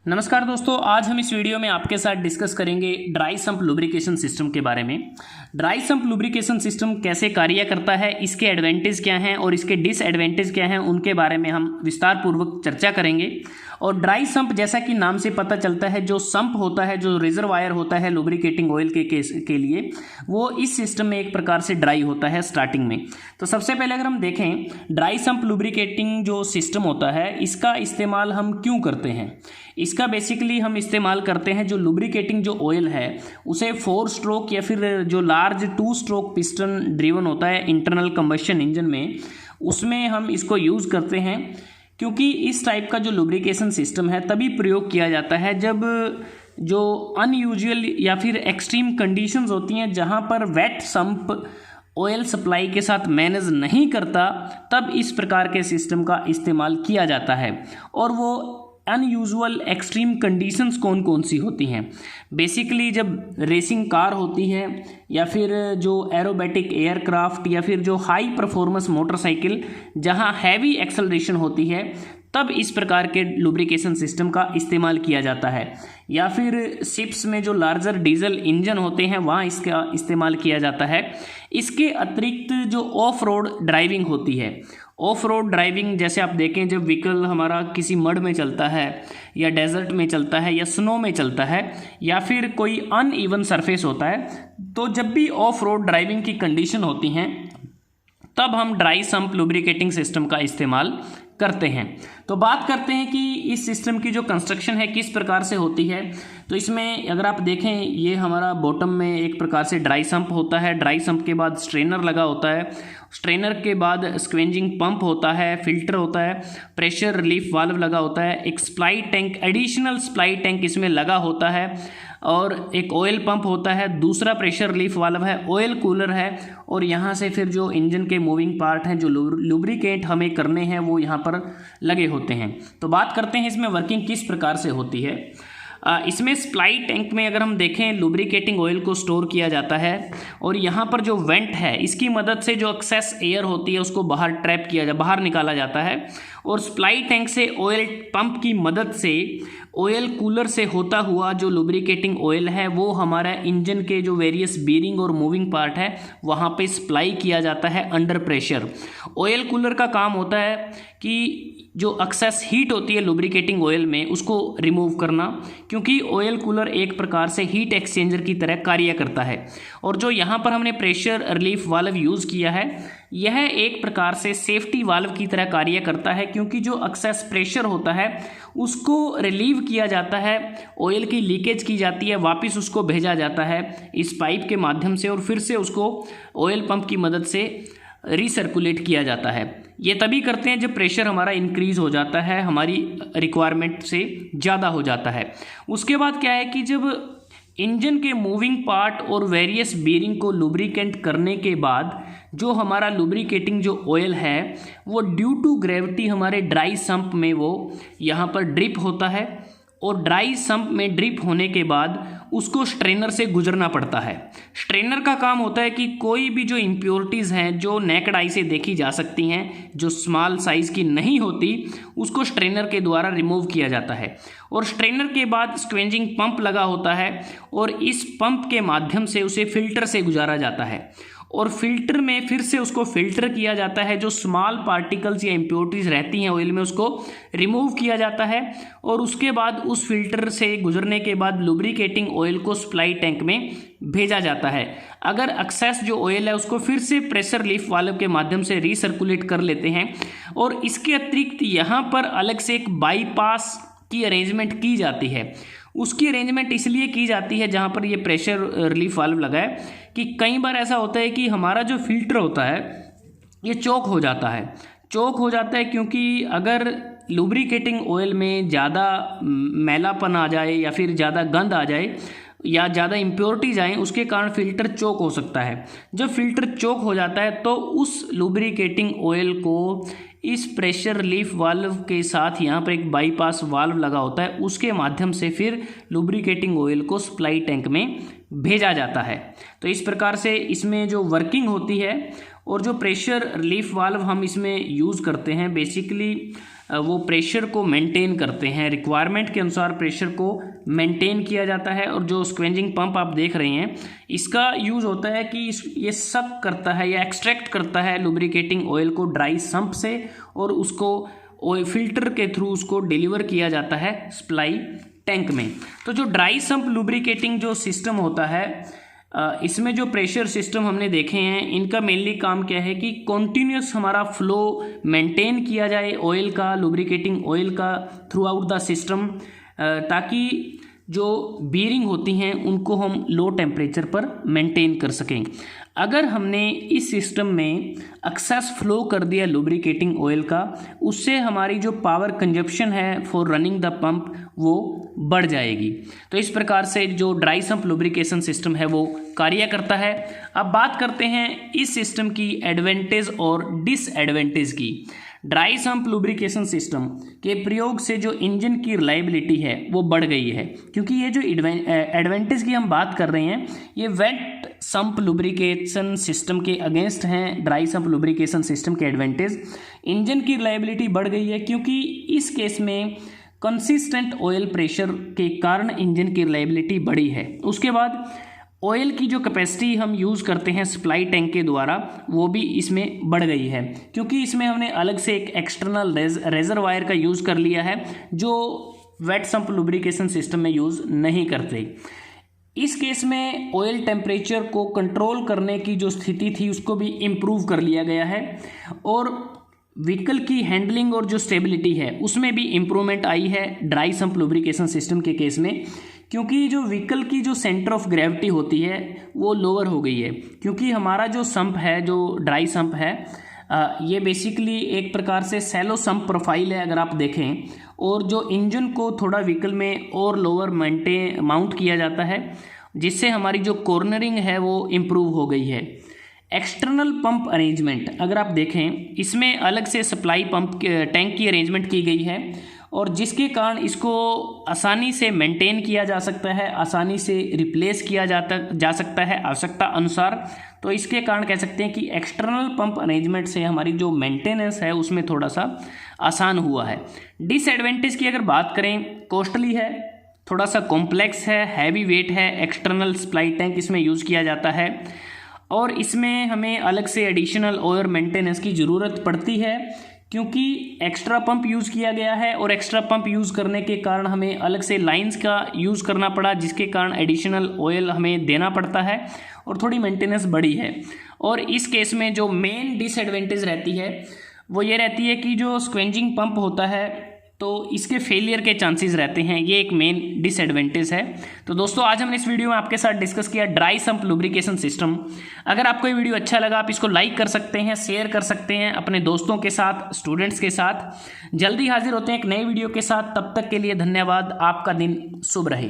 नमस्कार दोस्तों, आज हम इस वीडियो में आपके साथ डिस्कस करेंगे ड्राई सम्प लुब्रिकेशन सिस्टम के बारे में। ड्राई सम्प लुब्रिकेशन सिस्टम कैसे कार्य करता है, इसके एडवांटेज क्या हैं और इसके डिसएडवांटेज क्या हैं, उनके बारे में हम विस्तार पूर्वक चर्चा करेंगे। और ड्राई सम्प जैसा कि नाम से पता चलता है, जो सम्प होता है, जो रिजर्वायर होता है लुब्रिकेटिंग ऑयल के लिए, वो इस सिस्टम में एक प्रकार से ड्राई होता है स्टार्टिंग में। तो सबसे पहले अगर हम देखें ड्राई सम्प लुब्रिकेटिंग जो सिस्टम होता है, इसका इस्तेमाल हम क्यों करते हैं। इसका बेसिकली हम इस्तेमाल करते हैं जो लुब्रिकेटिंग जो ऑयल है उसे 4 स्ट्रोक या फिर जो लार्ज 2 स्ट्रोक पिस्टन ड्रिवन होता है इंटरनल कंबशन इंजन में, उसमें हम इसको यूज़ करते हैं। क्योंकि इस टाइप का जो लुब्रिकेशन सिस्टम है तभी प्रयोग किया जाता है जब जो अनयूजुअल या फिर एक्सट्रीम कंडीशंस होती हैं, जहां पर वेट सम्प ऑयल सप्लाई के साथ मैनेज नहीं करता, तब इस प्रकार के सिस्टम का इस्तेमाल किया जाता है। और वो अनयूजुअल एक्सट्रीम कंडीशंस कौन कौन सी होती हैं। बेसिकली जब रेसिंग कार होती है या फिर जो एरोबैटिक एयरक्राफ्ट या फिर जो हाई परफॉर्मेंस मोटरसाइकिल जहां हैवी एक्सेलरेशन होती है, तब इस प्रकार के लुब्रिकेशन सिस्टम का इस्तेमाल किया जाता है। या फिर शिप्स में जो लार्जर डीजल इंजन होते हैं वहाँ इसका इस्तेमाल किया जाता है। इसके अतिरिक्त जो ऑफ रोड ड्राइविंग होती है, ऑफ रोड ड्राइविंग जैसे आप देखें जब व्हीकल हमारा किसी मड में चलता है या डेजर्ट में चलता है या स्नो में चलता है या फिर कोई अनइवन सरफेस होता है, तो जब भी ऑफ रोड ड्राइविंग की कंडीशन होती हैं तब हम ड्राई सम्प लुब्रिकेटिंग सिस्टम का इस्तेमाल करते हैं। तो बात करते हैं कि इस सिस्टम की जो कंस्ट्रक्शन है किस प्रकार से होती है। तो इसमें अगर आप देखें, ये हमारा बॉटम में एक प्रकार से ड्राई सम्प होता है। ड्राई सम्प के बाद स्ट्रेनर लगा होता है, स्ट्रेनर के बाद स्क्वेंजिंग पंप होता है, फिल्टर होता है, प्रेशर रिलीफ वाल्व लगा होता है, एक स्प्लाई टैंक, एडिशनल स्प्लाई टैंक इसमें लगा होता है, और एक ऑयल पंप होता है, दूसरा प्रेशर रिलीफ वाल्व है, ऑयल कूलर है, और यहाँ से फिर जो इंजन के मूविंग पार्ट हैं जो लुब्रिकेट हमें करने हैं वो यहाँ पर लगे होते हैं। तो बात करते हैं इसमें वर्किंग किस प्रकार से होती है। इसमें स्प्लाई टैंक में अगर हम देखें लुब्रिकेटिंग ऑयल को स्टोर किया जाता है, और यहाँ पर जो वेंट है इसकी मदद से जो एक्सेस एयर होती है उसको बाहर निकाला जाता है। और स्प्लाई टैंक से ऑयल पंप की मदद से ऑयल कूलर से होता हुआ जो लुब्रिकेटिंग ऑयल है वो हमारा इंजन के जो वेरियस बीरिंग और मूविंग पार्ट है वहाँ पे सप्लाई किया जाता है अंडर प्रेशर। ऑयल कूलर का काम होता है कि जो एक्सेस हीट होती है लुब्रिकेटिंग ऑयल में उसको रिमूव करना, क्योंकि ऑयल कूलर एक प्रकार से हीट एक्सचेंजर की तरह कार्य करता है। और जो यहाँ पर हमने प्रेशर रिलीफ वाल्व यूज़ किया है, यह एक प्रकार से सेफ्टी वाल्व की तरह कार्य करता है, क्योंकि जो एक्सेस प्रेशर होता है उसको रिलीव किया जाता है, ऑयल की लीकेज की जाती है, वापस उसको भेजा जाता है इस पाइप के माध्यम से, और फिर से उसको ऑयल पंप की मदद से रिसर्कुलेट किया जाता है। ये तभी करते हैं जब प्रेशर हमारा इंक्रीज़ हो जाता है, हमारी रिक्वायरमेंट से ज़्यादा हो जाता है। उसके बाद क्या है कि जब इंजन के मूविंग पार्ट और वेरियस बीरिंग को लुब्रिकेट करने के बाद जो हमारा लुब्रिकेटिंग जो ऑयल है वो ड्यू टू ग्रेविटी हमारे ड्राई सम्प में वो यहाँ पर ड्रिप होता है, और ड्राई सम्प में ड्रिप होने के बाद उसको स्ट्रेनर से गुजरना पड़ता है। स्ट्रेनर का काम होता है कि कोई भी जो इम्प्योरिटीज़ हैं जो नेकेड आई से देखी जा सकती हैं, जो स्मॉल साइज़ की नहीं होती, उसको स्ट्रेनर के द्वारा रिमूव किया जाता है। और स्ट्रेनर के बाद स्क्वेंजिंग पंप लगा होता है, और इस पंप के माध्यम से उसे फिल्टर से गुजारा जाता है, और फिल्टर में फिर से उसको फिल्टर किया जाता है, जो स्मॉल पार्टिकल्स या इम्प्योरिटीज़ रहती हैं ऑयल में उसको रिमूव किया जाता है। और उसके बाद उस फिल्टर से गुजरने के बाद लुब्रिकेटिंग ऑयल को सप्लाई टैंक में भेजा जाता है। अगर एक्सेस जो ऑयल है उसको फिर से प्रेशर रिलीफ वाल्व के माध्यम से रिसर्कुलेट कर लेते हैं। और इसके अतिरिक्त यहाँ पर अलग से एक बाईपास की अरेंजमेंट की जाती है। उसकी अरेंजमेंट इसलिए की जाती है जहाँ पर ये प्रेशर रिलीफ वाल्व लगा है कि कई बार ऐसा होता है कि हमारा जो फिल्टर होता है ये चोक हो जाता है, क्योंकि अगर लुब्रिकेटिंग ऑयल में ज़्यादा मैलापन आ जाए या फिर ज़्यादा गंद आ जाए या ज़्यादा इम्प्योरिटीज आए, उसके कारण फ़िल्टर चोक हो सकता है। जब फ़िल्टर चोक हो जाता है तो उस लुब्रिकेटिंग ऑयल को इस प्रेशर रिलीफ वाल्व के साथ यहाँ पर एक बाईपास वाल्व लगा होता है, उसके माध्यम से फिर लुब्रिकेटिंग ऑयल को सप्लाई टैंक में भेजा जाता है। तो इस प्रकार से इसमें जो वर्किंग होती है, और जो प्रेशर रिलीफ वाल्व हम इसमें यूज़ करते हैं बेसिकली वो प्रेशर को मेंटेन करते हैं, रिक्वायरमेंट के अनुसार प्रेशर को मेंटेन किया जाता है। और जो स्क्वेंजिंग पंप आप देख रहे हैं इसका यूज़ होता है कि ये सक करता है या एक्सट्रैक्ट करता है लुब्रिकेटिंग ऑयल को ड्राई सम्प से और उसको ऑयल फिल्टर के थ्रू उसको डिलीवर किया जाता है सप्लाई टैंक में। तो जो ड्राई सम्प लुब्रिकेटिंग जो सिस्टम होता है इसमें जो प्रेशर सिस्टम हमने देखे हैं इनका मेनली काम क्या है कि कॉन्टीन्यूस हमारा फ्लो मेंटेन किया जाए ऑयल का, लुब्रिकेटिंग ऑयल का थ्रू आउट द सिस्टम, ताकि जो बीयरिंग होती हैं उनको हम लो टेम्परेचर पर मेंटेन कर सकें। अगर हमने इस सिस्टम में एक्सेस फ्लो कर दिया लुब्रिकेटिंग ऑयल का, उससे हमारी जो पावर कंजप्शन है फॉर रनिंग द पंप वो बढ़ जाएगी। तो इस प्रकार से जो ड्राई सम्प लुब्रिकेशन सिस्टम है वो कार्य करता है। अब बात करते हैं इस सिस्टम की एडवांटेज और डिसएडवांटेज की। ड्राई सम्प लुब्रिकेशन सिस्टम के प्रयोग से जो इंजन की रिलायबिलिटी है वो बढ़ गई है, क्योंकि ये जो एडवांटेज की हम बात कर रहे हैं ये वेट सम्प लुब्रिकेशन सिस्टम के अगेंस्ट हैं। ड्राई सम्प लुब्रिकेशन सिस्टम के एडवांटेज, इंजन की रिलायबिलिटी बढ़ गई है क्योंकि इस केस में कंसिस्टेंट ऑयल प्रेशर के कारण इंजन की रिलायबिलिटी बढ़ी है। उसके बाद ऑयल की जो कैपेसिटी हम यूज़ करते हैं सप्लाई टैंक के द्वारा वो भी इसमें बढ़ गई है, क्योंकि इसमें हमने अलग से एक एक्सटर्नल रेजरवायर का यूज़ कर लिया है जो वेट सम्प लुब्रिकेशन सिस्टम में यूज़ नहीं करते। इस केस में ऑयल टेम्परेचर को कंट्रोल करने की जो स्थिति थी उसको भी इम्प्रूव कर लिया गया है और व्हीकल की हैंडलिंग और जो स्टेबिलिटी है उसमें भी इम्प्रूवमेंट आई है ड्राई सम्प लुब्रिकेशन सिस्टम के केस में, क्योंकि जो व्हीकल की जो सेंटर ऑफ ग्रेविटी होती है वो लोअर हो गई है। क्योंकि हमारा जो सम्प है, जो ड्राई सम्प है, ये बेसिकली एक प्रकार से सैलो सम्प प्रोफाइल है अगर आप देखें, और जो इंजन को थोड़ा व्हीकल में और लोअर माउंट किया जाता है जिससे हमारी जो कॉर्नरिंग है वो इम्प्रूव हो गई है। एक्सटर्नल पंप अरेंजमेंट अगर आप देखें इसमें अलग से सप्लाई पंप टैंक की अरेंजमेंट की गई है और जिसके कारण इसको आसानी से मेंटेन किया जा सकता है, आसानी से रिप्लेस किया जा सकता है आवश्यकता अनुसार। तो इसके कारण कह सकते हैं कि एक्सटर्नल पंप अरेंजमेंट से हमारी जो मेंटेनेंस है उसमें थोड़ा सा आसान हुआ है। डिसएडवांटेज की अगर बात करें, कॉस्टली है, थोड़ा सा कॉम्प्लेक्स है, हैवी वेट है, एक्सटर्नल सप्लाई टैंक इसमें यूज़ किया जाता है और इसमें हमें अलग से एडिशनल ऑयल मेंटेनेंस की ज़रूरत पड़ती है, क्योंकि एक्स्ट्रा पंप यूज़ किया गया है और एक्स्ट्रा पंप यूज़ करने के कारण हमें अलग से लाइंस का यूज़ करना पड़ा, जिसके कारण एडिशनल ऑयल हमें देना पड़ता है और थोड़ी मेंटेनेंस बढ़ी है। और इस केस में जो मेन डिसएडवांटेज रहती है वो ये रहती है कि जो स्क्वेंजिंग पंप होता है तो इसके फेलियर के चांसेस रहते हैं, ये एक मेन डिसएडवांटेज है। तो दोस्तों आज हमने इस वीडियो में आपके साथ डिस्कस किया ड्राई सम्प लुब्रिकेशन सिस्टम। अगर आपको ये वीडियो अच्छा लगा आप इसको लाइक कर सकते हैं, शेयर कर सकते हैं अपने दोस्तों के साथ, स्टूडेंट्स के साथ। जल्दी हाजिर होते हैं एक नए वीडियो के साथ, तब तक के लिए धन्यवाद। आपका दिन शुभ रहे।